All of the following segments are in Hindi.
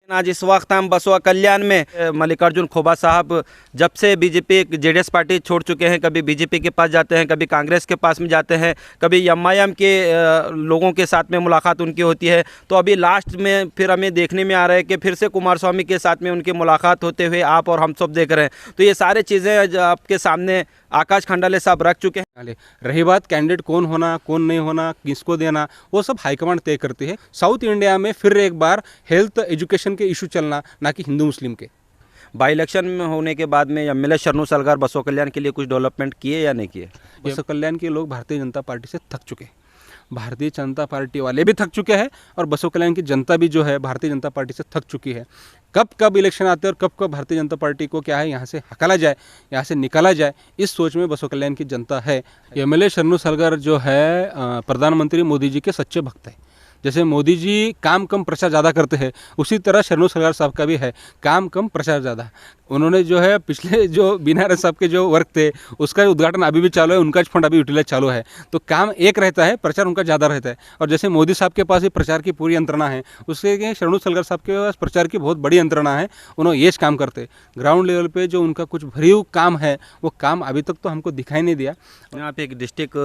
आज इस वक्त हम बसवा कल्याण में मल्लिकार्जुन खोबा साहब जब से बीजेपी जेडीएस पार्टी छोड़ चुके हैं, कभी बीजेपी के पास जाते हैं, कभी कांग्रेस के पास में जाते हैं, कभी एमआईएम के लोगों के साथ में मुलाकात उनकी होती है। तो अभी लास्ट में फिर हमें देखने में आ रहा है कि फिर से कुमार स्वामी के साथ में उनकी मुलाकात होते हुए आप और हम सब देख रहे हैं। तो ये सारी चीज़ें आपके सामने आकाश खंडाले साहब रख चुके हैं। रही बात कैंडिडेट कौन होना कौन नहीं होना, किसको देना, वो सब हाईकमांड तय करती है। साउथ इंडिया में फिर एक बार हेल्थ एजुकेशन के इशू चलना, ना कि हिंदू मुस्लिम के। बाई इलेक्शन में होने के बाद में एमएलए शरणु सलगार बसवा कल्याण के लिए कुछ डेवलपमेंट किए या नहीं किए? बसवा कल्याण के लोग भारतीय जनता पार्टी से थक चुके हैं। भारतीय जनता पार्टी वाले भी थक चुके हैं और बसवा कल्याण की जनता भी जो है भारतीय जनता पार्टी से थक चुकी है। कब कब इलेक्शन आते हैं और कब कब भारतीय जनता पार्टी को क्या है यहाँ से हकाला जाए, यहाँ से निकाला जाए, इस सोच में बसवा कल्याण की जनता है। एमएलए शरणु सलगार जो है प्रधानमंत्री मोदी जी के सच्चे भक्त हैं। जैसे मोदी जी काम कम प्रचार ज़्यादा करते हैं, उसी तरह शरणु सलगार साहब का भी है काम कम प्रचार ज़्यादा। उन्होंने जो है पिछले जो बीनार साहब के जो वर्क थे उसका उद्घाटन अभी भी चालू है, उनका फंड अभी यूटिलाइज चालू है। तो काम एक रहता है, प्रचार उनका ज़्यादा रहता है। और जैसे मोदी साहब के पास भी प्रचार की पूरी यंत्रणा है, उसके शरणु सलगार साहब के पास प्रचार की बहुत बड़ी यंत्रणा है। उन्होंने ये काम करते, ग्राउंड लेवल पे जो उनका कुछ भरीव काम है वो काम अभी तक तो हमको दिखाई नहीं दिया। आप एक डिस्ट्रिक्ट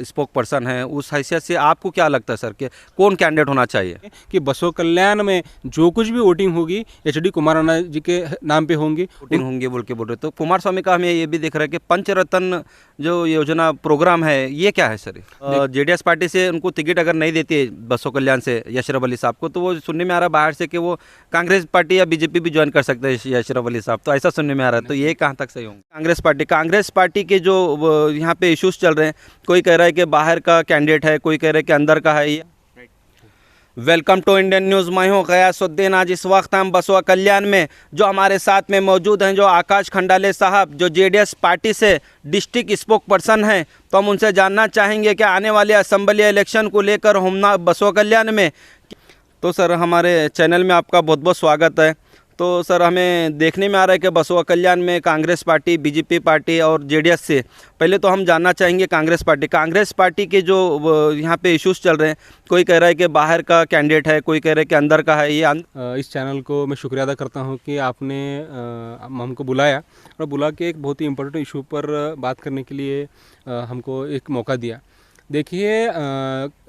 स्पोक पर्सन है, उस हैसियत से आपको क्या लगता है सर कि कौन कैंडिडेट होना चाहिए? कि बसवा कल्याण में जो कुछ भी वोटिंग होगी एचडी कुमार जी के नाम पे होंगी, वोटिंग होंगे बोल के बोल रहे। तो कुमार स्वामी का हमें ये भी दिख रहा है कि पंचरत्न जो योजना प्रोग्राम है ये क्या है सर? जेडीएस पार्टी से उनको टिकट अगर नहीं देती है बसवा कल्याण से यशरफ अली साहब को, तो वो सुनने में आ रहा है बाहर से कि वो कांग्रेस पार्टी या बीजेपी भी ज्वाइन कर सकते हैं यशरफ अली साहब, तो ऐसा सुनने में आ रहा है। तो ये कहाँ तक सही होंगे? कांग्रेस पार्टी के जो यहाँ पे इश्यूज चल रहे हैं, कोई कह रहा है कि बाहर का कैंडिडेट है, कोई कह रहा है कि अंदर का है। ये वेलकम टू इंडियन न्यूज़। मैं हूँ गयासुद्दीन। आज इस वक्त हम बसवा कल्याण में जो हमारे साथ में मौजूद हैं, जो आकाश खंडाले साहब जो जेडीएस पार्टी से डिस्ट्रिक्ट स्पोक पर्सन हैं, तो हम उनसे जानना चाहेंगे कि आने वाले असेंबली इलेक्शन को लेकर होमना बसवा कल्याण में। तो सर हमारे चैनल में आपका बहुत बहुत स्वागत है। तो सर हमें देखने में आ रहा है कि बसवा कल्याण में कांग्रेस पार्टी, बीजेपी पार्टी और जेडीएस से, पहले तो हम जानना चाहेंगे कांग्रेस पार्टी के जो यहाँ पे इश्यूज चल रहे हैं, कोई कह रहा है कि बाहर का कैंडिडेट है, कोई कह रहा है कि अंदर का है। ये इस चैनल को मैं शुक्रिया अदा करता हूँ कि आपने हमको बुलाया और बुला के एक बहुत ही इम्पोर्टेंट इशू पर बात करने के लिए हमको एक मौका दिया। देखिए,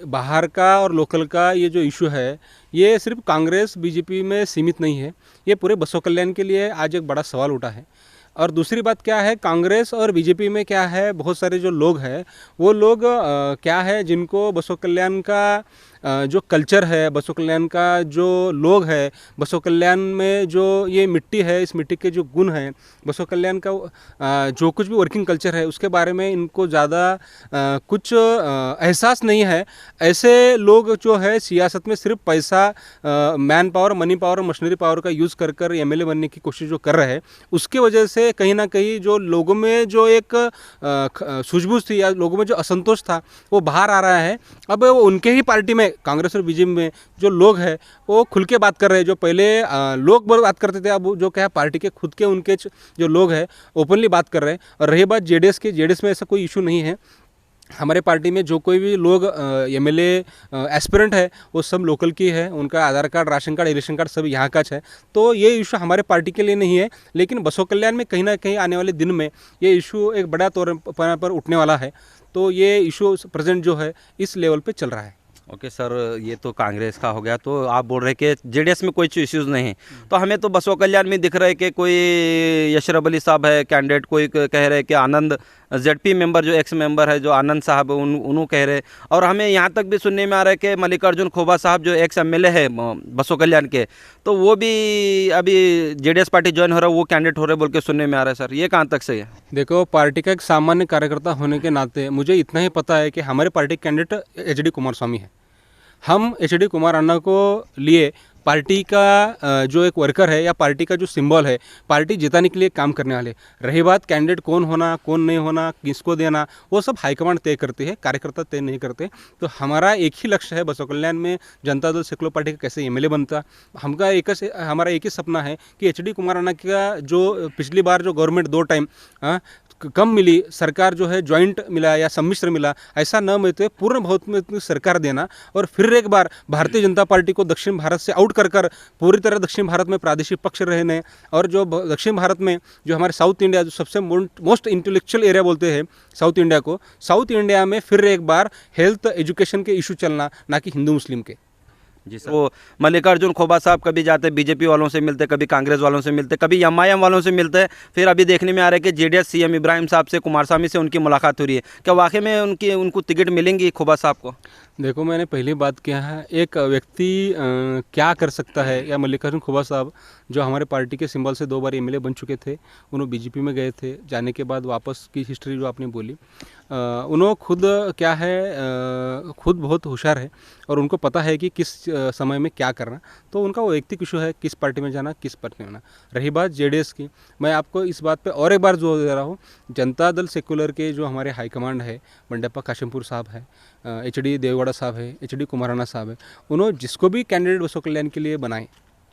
बाहर का और लोकल का ये जो इशू है ये सिर्फ कांग्रेस बीजेपी में सीमित नहीं है, ये पूरे बसवा कल्याण के लिए आज एक बड़ा सवाल उठा है। और दूसरी बात क्या है, कांग्रेस और बीजेपी में क्या है, बहुत सारे जो लोग हैं वो लोग क्या है जिनको बसवा कल्याण का जो कल्चर है, बसवा कल्याण का जो लोग है, बसवा कल्याण में जो ये मिट्टी है, इस मिट्टी के जो गुण हैं, बसवा कल्याण का जो कुछ भी वर्किंग कल्चर है उसके बारे में इनको ज़्यादा कुछ एहसास नहीं है। ऐसे लोग जो है सियासत में सिर्फ पैसा, man power, money power, machinery power का यूज़ कर कर एमएलए बनने की कोशिश जो कर रहे हैं, उसके वजह से कहीं ना कहीं जो लोगों में जो एक सूझबूझ थी या लोगों में जो असंतोष था वो बाहर आ रहा है। अब वो उनके ही पार्टी में, कांग्रेस और बीजेपी में जो लोग हैं वो खुल के बात कर रहे हैं। जो पहले लोग बात करते थे, अब जो क्या है पार्टी के खुद के उनके जो लोग हैं ओपनली बात कर रहे हैं। और रही बात जेडीएस में ऐसा कोई इशू नहीं है। हमारे पार्टी में जो कोई भी लोग एमएलए एस्पिरेंट है वो सब लोकल की है, उनका Aadhaar card, ration card, election card सब यहाँ का है। तो ये इशू हमारे पार्टी के लिए नहीं है, लेकिन बसवा कल्याण में कहीं ना कहीं आने वाले दिन में ये इशू एक बड़ा तौर पर उठने वाला है। तो ये इशू प्रेजेंट जो है इस लेवल पे चल रहा है। ओके सर, ये तो कांग्रेस का हो गया। तो आप बोल रहे हैं कि जेडीएस में कोई इश्यूज़ नहीं है, तो हमें तो बसवा कल्याण में दिख रहा है कि कोई यशरफ अली साहब है कैंडिडेट, कोई कह रहे हैं कि आनंद जेडपी मेंबर जो एक्स मेंबर है जो आनंद साहब उन्होंने कह रहे हैं। और हमें यहाँ तक भी सुनने में आ रहा है कि मल्लिकार्जुन खोबा साहब जो एक्स एमएलए है बसवा कल्याण के, तो वो भी अभी जेडीएस पार्टी ज्वाइन हो रहा है, वो कैंडिडेट हो रहे बोल के सुनने में आ रहा है। सर ये कहाँ तक सही है? देखो, पार्टी का एक सामान्य कार्यकर्ता होने के नाते मुझे इतना ही पता है कि हमारे पार्टी कैंडिडेट एचडी कुमार स्वामी है। हम एचडी कुमार अन्ना को लिए पार्टी का जो एक वर्कर है या पार्टी का जो सिंबल है, पार्टी जिताने के लिए काम करने वाले। रही बात कैंडिडेट कौन होना कौन नहीं होना, किसको देना, वो सब हाईकमांड तय करती है, कार्यकर्ता तय नहीं करते। तो हमारा एक ही लक्ष्य है बसवा कल्याण में जनता दल सेकुलर पार्टी का कैसे एमएलए बनता। हमारा एक ही सपना है कि एचडी कुमार अन्ना का जो पिछली बार जो गवर्नमेंट 2 टाइम कम मिली, सरकार जो है जॉइंट मिला या सम्मिश्र मिला, ऐसा न मिलते पूर्ण बहुमत में सरकार देना और फिर एक बार भारतीय जनता पार्टी को दक्षिण भारत से आउट कर पूरी तरह दक्षिण भारत में प्रादेशिक पक्ष रहने, और जो दक्षिण भारत में जो हमारे साउथ इंडिया जो सबसे मोस्ट इंटेलेक्चुअल एरिया बोलते हैं साउथ इंडिया को, साउथ इंडिया में फिर एक बार हेल्थ एजुकेशन के इशू चलना, ना कि हिंदू मुस्लिम के। जी सर, वो मल्लिकार्जुन खोबा साहब कभी जाते बीजेपी वालों से मिलते, कभी कांग्रेस वालों से मिलते, कभी एमआईएम वालों से मिलते हैं, फिर अभी देखने में आ रहा है कि जेडीएस सीएम इब्राहिम साहब से, कुमारस्वामी से उनकी मुलाकात हो रही है। क्या वाकई में उनको टिकट मिलेंगी खोबा साहब को? देखो, मैंने पहली बात किया है, एक व्यक्ति क्या कर सकता है, या मल्लिकार्जुन खोबा साहब जो हमारे पार्टी के सिंबल से 2 बार एमएलए बन चुके थे, उन्होंने बीजेपी में गए थे, जाने के बाद वापस की हिस्ट्री जो आपने बोली, उन्होंने खुद क्या है, खुद बहुत होशियार है और उनको पता है कि किस समय में क्या करना, तो उनका वो व्यक्तिगत इशू है किस पार्टी में जाना, किस पार्टी में आना। रही बात जेडीएस की, मैं आपको इस बात पे और एक बार जोर दे रहा हूँ, जनता दल सेकुलर के जो हमारे हाईकमांड है, बंडेप्पा काशिमपुर साहब है, एचडी देवेगौड़ा साहब है, एचडी कुमाराना साहब है, उन्होंने जिसको भी कैंडिडेट बसों कल्याण के लिए बनाए,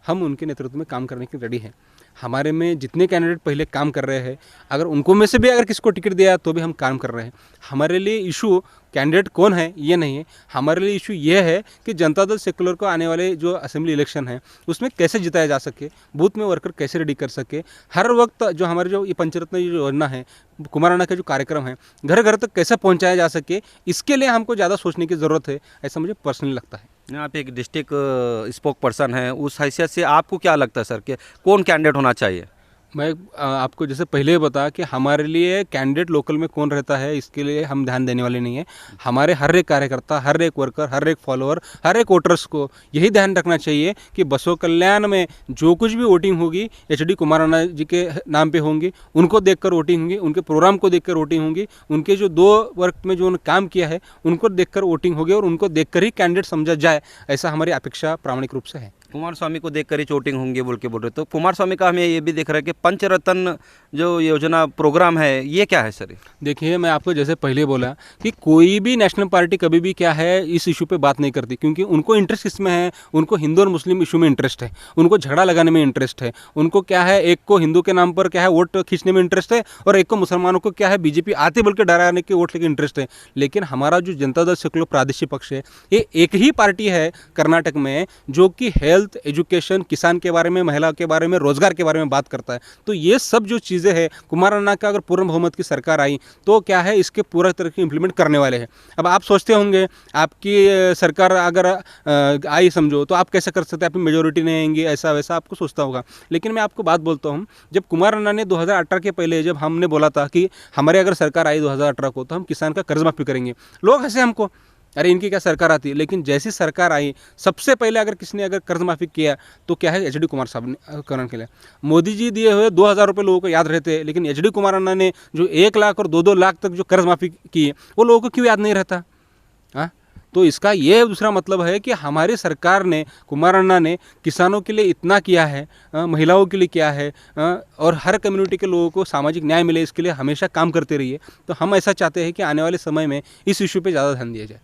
हम उनके नेतृत्व में काम करने के रेडी हैं। हमारे में जितने कैंडिडेट पहले काम कर रहे हैं, अगर उनको में से भी अगर किसको टिकट दिया तो भी हम काम कर रहे हैं। हमारे लिए इशू कैंडिडेट कौन है ये नहीं है, हमारे लिए इशू ये है कि जनता दल सेकुलर को आने वाले जो असेंबली इलेक्शन है उसमें कैसे जिताया जा सके, बूथ में वर्कर कैसे रेडी कर सके, हर वक्त जो हमारे जो ये पंचरत्न योजना है, कुमाराना का जो कार्यक्रम है, घर घर तक कैसे पहुंचाया जा सके, इसके लिए हमको ज़्यादा सोचने की ज़रूरत है, ऐसा मुझे पर्सनली लगता है। आप एक डिस्ट्रिक्ट स्पोक पर्सन हैं, उस हैसियत से आपको क्या लगता है सर कि कौन कैंडिडेट होना चाहिए? मैं आपको जैसे पहले बताया कि हमारे लिए कैंडिडेट लोकल में कौन रहता है इसके लिए हम ध्यान देने वाले नहीं है। हमारे हर एक कार्यकर्ता, हर एक वर्कर, हर एक फॉलोअर, हर एक वोटर्स को यही ध्यान रखना चाहिए कि बसों कल्याण में जो कुछ भी वोटिंग होगी एचडी कुमाराना जी के नाम पे होंगी, उनको देखकर वोटिंग होंगी, उनके प्रोग्राम को देखकर वोटिंग होंगी, उनके जो 2 वर्ष में जो उन्होंने काम किया है उनको देखकर वोटिंग होगी और उनको देखकर ही कैंडिडेट समझा जाए, ऐसा हमारी अपेक्षा प्रामाणिक रूप से है। कुमारस्वामी को देखकर ही चोटिंग होंगी बोल रहे, तो कुमारस्वामी का हमें ये भी दिख रहा है कि पंचरत्न जो योजना प्रोग्राम है, ये क्या है सर? देखिए, मैं आपको जैसे पहले बोला कि कोई भी नेशनल पार्टी कभी भी क्या है इस इशू पे बात नहीं करती, क्योंकि उनको इंटरेस्ट किसमें है, उनको हिंदू और मुस्लिम इशू में इंटरेस्ट है, उनको झगड़ा लगाने में इंटरेस्ट है, उनको क्या है, एक को हिंदू के नाम पर क्या है वोट खींचने में इंटरेस्ट है और एक को मुसलमानों को क्या है बीजेपी आते बोल के डराने के वोट लेके इंटरेस्ट है। लेकिन हमारा जो जनता दल सेकुलर प्रादेशिक पक्ष है, ये एक ही पार्टी है कर्नाटक में जो कि हेल्थ, एजुकेशन, किसान के बारे में, महिला के बारे में, रोजगार के बारे में बात करता है। तो ये सब जो चीज़ें हैं, कुमाराना का अगर पूर्ण बहुमत की सरकार आई तो क्या है इसके पूरा तरह से इंप्लीमेंट करने वाले हैं। अब आप सोचते होंगे आपकी सरकार अगर आई समझो तो आप कैसे कर सकते हैं, आपकी मेजोरिटी नहीं आएंगी, ऐसा वैसा आपको सोचता होगा। लेकिन मैं आपको बात बोलता हूँ, जब कुमाराना ने 2018 के पहले जब हमने बोला था कि हमारे अगर सरकार आई 2018 को तो हम किसान का कर्ज माफी करेंगे, लोग हंसे हमको, अरे इनकी क्या सरकार आती है। लेकिन जैसी सरकार आई सबसे पहले अगर किसने अगर कर्ज माफी किया तो क्या है एचडी कुमार साहब ने करने के लिए। मोदी जी दिए हुए 2000 रुपये लोगों को याद रहते हैं, लेकिन एचडी कुमाराना ने जो 1 लाख और 2-2 लाख तक जो कर्ज माफी की वो लोगों को क्यों याद नहीं रहता? हाँ, तो इसका ये दूसरा मतलब है कि हमारी सरकार ने, कुमाराना ने किसानों के लिए इतना किया है, महिलाओं के लिए किया है, और हर कम्युनिटी के लोगों को सामाजिक न्याय मिले इसके लिए हमेशा काम करते रहिए। तो हम ऐसा चाहते हैं कि आने वाले समय में इस इशू पर ज़्यादा ध्यान दिया जाए।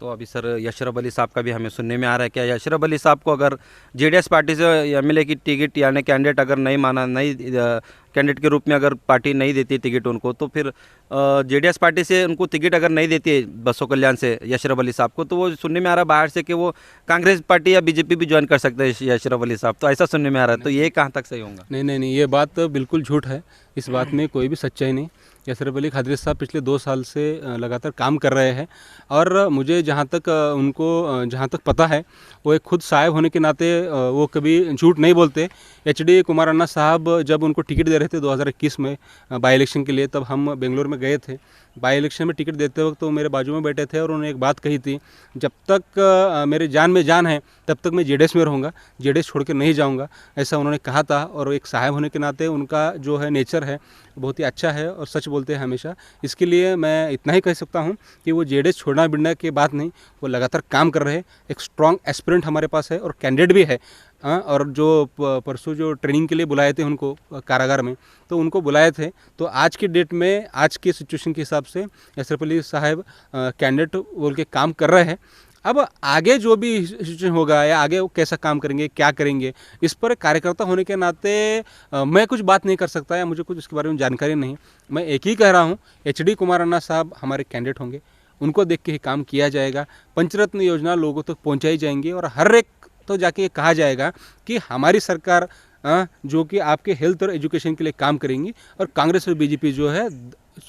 तो अभी सर यशरफ अली साहब का भी हमें सुनने में आ रहा है, क्या यशरफ अली साहब को अगर जेडीएस पार्टी से एमएलए की टिकट यानी कैंडिडेट अगर नहीं माना, नहीं कैंडिडेट के रूप में अगर पार्टी नहीं देती टिकट उनको, तो फिर जेडीएस पार्टी से उनको टिकट अगर नहीं देती है बसों कल्याण से यशरफ अली साहब को, तो वो सुनने में आ रहा है बाहर से कि वो कांग्रेस पार्टी या बीजेपी भी ज्वाइन कर सकते हैं यशरफ अली साहब, तो ऐसा सुनने में आ रहा है। तो ये कहाँ तक सही होगा? नहीं, ये बात बिल्कुल झूठ है, इस बात में कोई भी सच्चाई नहीं। यशरफ अली खदरी साहब पिछले 2 साल से लगातार काम कर रहे हैं और मुझे जहाँ तक पता है वो एक खुद साहब होने के नाते वो कभी झूठ नहीं बोलते। एचडी कुमाराना साहब जब उनको टिकट दे रहे थे 2021 में बाई इलेक्शन के लिए, तब हम बेंगलोर में गए थे। बाई इलेक्शन में टिकट देते वक्त तो मेरे बाजू में बैठे थे और उन्होंने एक बात कही थी, जब तक मेरे जान में जान है तब तक मैं जेडीएस में रहूँगा, जेडीएस छोड़ के नहीं जाऊँगा, ऐसा उन्होंने कहा था। और एक साहब होने के नाते उनका जो है नेचर है बहुत ही अच्छा है और सच बोलते हैं हमेशा। इसके लिए मैं इतना ही कह सकता हूँ कि वो जेडीएस छोड़ना बिड़ना की बात नहीं, वो लगातार काम कर रहे हैं। एक स्ट्रॉन्ग एस्पिरेंट हमारे पास है और कैंडिडेट भी है। और जो परसों जो ट्रेनिंग के लिए बुलाए थे उनको कारागार में, तो उनको बुलाए थे। तो आज की डेट में, आज के सिचुएशन के हिसाब से यशरफ अली साहब कैंडिडेट बोल के काम कर रहे हैं। अब आगे जो भी सिचुएशन होगा या आगे वो कैसा काम करेंगे, क्या करेंगे, इस पर एक कार्यकर्ता होने के नाते मैं कुछ बात नहीं कर सकता या मुझे कुछ इसके बारे में जानकारी नहीं। मैं एक ही कह रहा हूँ, एचडी कुमार अन्ना साहब हमारे कैंडिडेट होंगे, उनको देख के ही काम किया जाएगा। पंचरत्न योजना लोगों तक पहुँचाई जाएंगी और हर एक तो जाके ये कहा जाएगा कि हमारी सरकार जो कि आपके हेल्थ और एजुकेशन के लिए काम करेंगी और कांग्रेस और बीजेपी जो है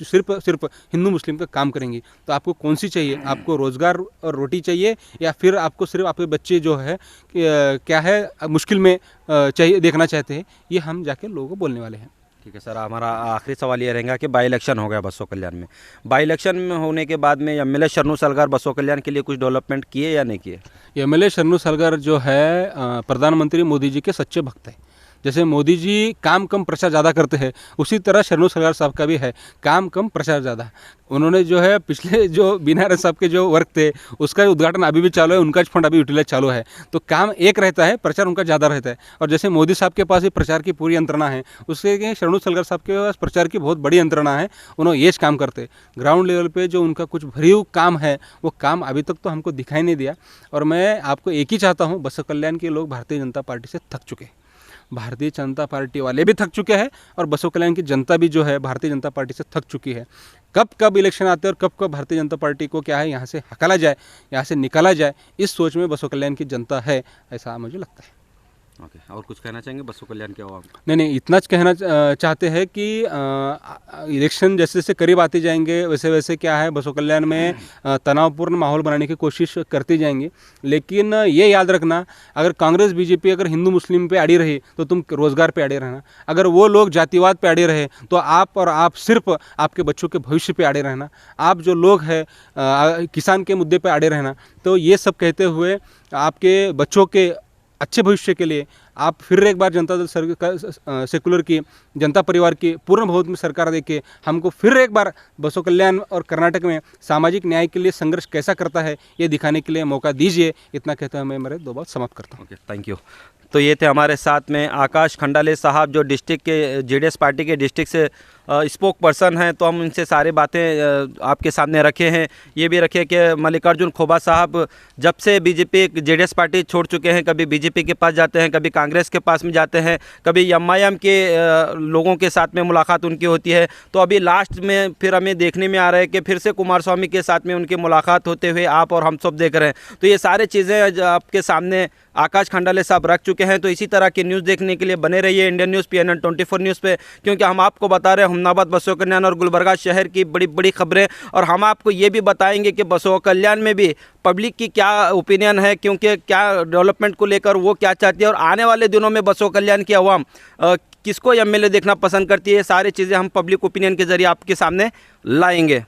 सिर्फ हिंदू मुस्लिम का काम करेंगी। तो आपको कौन सी चाहिए? आपको रोज़गार और रोटी चाहिए या फिर आपको सिर्फ आपके बच्चे जो है क्या है मुश्किल में चाहिए देखना चाहते हैं? ये हम जाके लोगों को बोलने वाले हैं। ठीक है सर, हमारा आखिरी सवाल ये रहेगा कि बाई इलेक्शन हो गया बसो कल्याण में, बाई इलेक्शन में होने के बाद में एमएलए शरणु सलगर बसो कल्याण के लिए कुछ डेवलपमेंट किए या नहीं किए? एमएलए शरणु सलगर जो है प्रधानमंत्री मोदी जी के सच्चे भक्त हैं। जैसे मोदी जी काम कम प्रचार ज़्यादा करते हैं, उसी तरह शरणु सलगर साहब का भी है, काम कम प्रचार ज़्यादा। उन्होंने जो है पिछले जो बीना साहब के जो वर्क थे उसका उद्घाटन अभी भी चालू है, उनका फंड अभी यूटिलाइज चालू है। तो काम एक रहता है, प्रचार उनका ज़्यादा रहता है। और जैसे मोदी साहब के पास भी प्रचार की पूरी यंत्रणा है, उसके शरणु सलगर साहब के पास प्रचार की बहुत बड़ी यंत्रणा है। उन्होंने ये काम करते, ग्राउंड लेवल पे जो उनका कुछ भरीव काम है वो काम अभी तक तो हमको दिखाई नहीं दिया। और मैं आपको एक ही चाहता हूँ, बसो कल्याण के लोग भारतीय जनता पार्टी से थक चुके हैं, भारतीय जनता पार्टी वाले भी थक चुके हैं और बसो कल्याण की जनता भी जो है भारतीय जनता पार्टी से थक चुकी है। कब कब इलेक्शन आते हैं और कब कब भारतीय जनता पार्टी को क्या है यहाँ से हकाला जाए, यहाँ से निकाला जाए, इस सोच में बसो कल्याण की जनता है, ऐसा मुझे लगता है। ओके, और कुछ कहना चाहेंगे बसो कल्याण के आवाम? नहीं, इतना कहना चाहते हैं कि इलेक्शन जैसे जैसे करीब आते जाएंगे वैसे वैसे क्या है बसो कल्याण में तनावपूर्ण माहौल बनाने की कोशिश करते जाएंगे। लेकिन ये याद रखना, अगर कांग्रेस बीजेपी अगर हिंदू मुस्लिम पे अड़ी रही तो तुम रोज़गार पे अड़े रहना, अगर वो लोग जातिवाद पे अड़े रहे तो आप सिर्फ आपके बच्चों के भविष्य पे अड़े रहना, आप जो लोग हैं किसान के मुद्दे पे अड़े रहना। तो ये सब कहते हुए आपके बच्चों के अच्छे भविष्य के लिए आप फिर एक बार जनता दल सेकुलर की जनता परिवार की पूर्ण बहुमत में सरकार देके हमको फिर एक बार बसो कल्याण और कर्नाटक में सामाजिक न्याय के लिए संघर्ष कैसा करता है ये दिखाने के लिए मौका दीजिए। इतना कहते हुए मैं मेरे 2 बात समाप्त करता हूँ। Okay, thank you. तो ये थे हमारे साथ में आकाश खंडाले साहब जो डिस्ट्रिक्ट के जेडीएस पार्टी के डिस्ट्रिक्ट से स्पोक पर्सन हैं। तो हम इनसे सारी बातें आपके सामने रखे हैं। ये भी रखे कि मल्लिकार्जुन खोबा साहब जब से बीजेपी जेडीएस पार्टी छोड़ चुके हैं, कभी बीजेपी के पास जाते हैं, कभी कांग्रेस के पास में जाते हैं, कभी एमआईएम के लोगों के साथ में मुलाकात उनकी होती है। तो अभी लास्ट में फिर हमें देखने में आ रहा है कि फिर से कुमार स्वामी के साथ में उनकी मुलाकात होते हुए आप और हम सब देख रहे हैं। तो ये सारी चीज़ें आपके सामने आकाश खंडाले साहब रख चुके हैं। तो इसी तरह की न्यूज़ देखने के लिए बने रहिए इंडियन न्यूज़ PNN 24 न्यूज़ पे, क्योंकि हम आपको बता रहे हैं हुमनाबाद, बसो कल्याण और गुलबर्गा शहर की बड़ी बड़ी खबरें। और हम आपको ये भी बताएंगे कि बसो कल्याण में भी पब्लिक की क्या ओपिनियन है, क्योंकि क्या डेवलपमेंट को लेकर वो क्या चाहती है और आने वाले दिनों में बसो कल्याण की आवाम किसको एमएलए देखना पसंद करती है। ये सारी चीज़ें हम पब्लिक ओपिनियन के जरिए आपके सामने लाएंगे।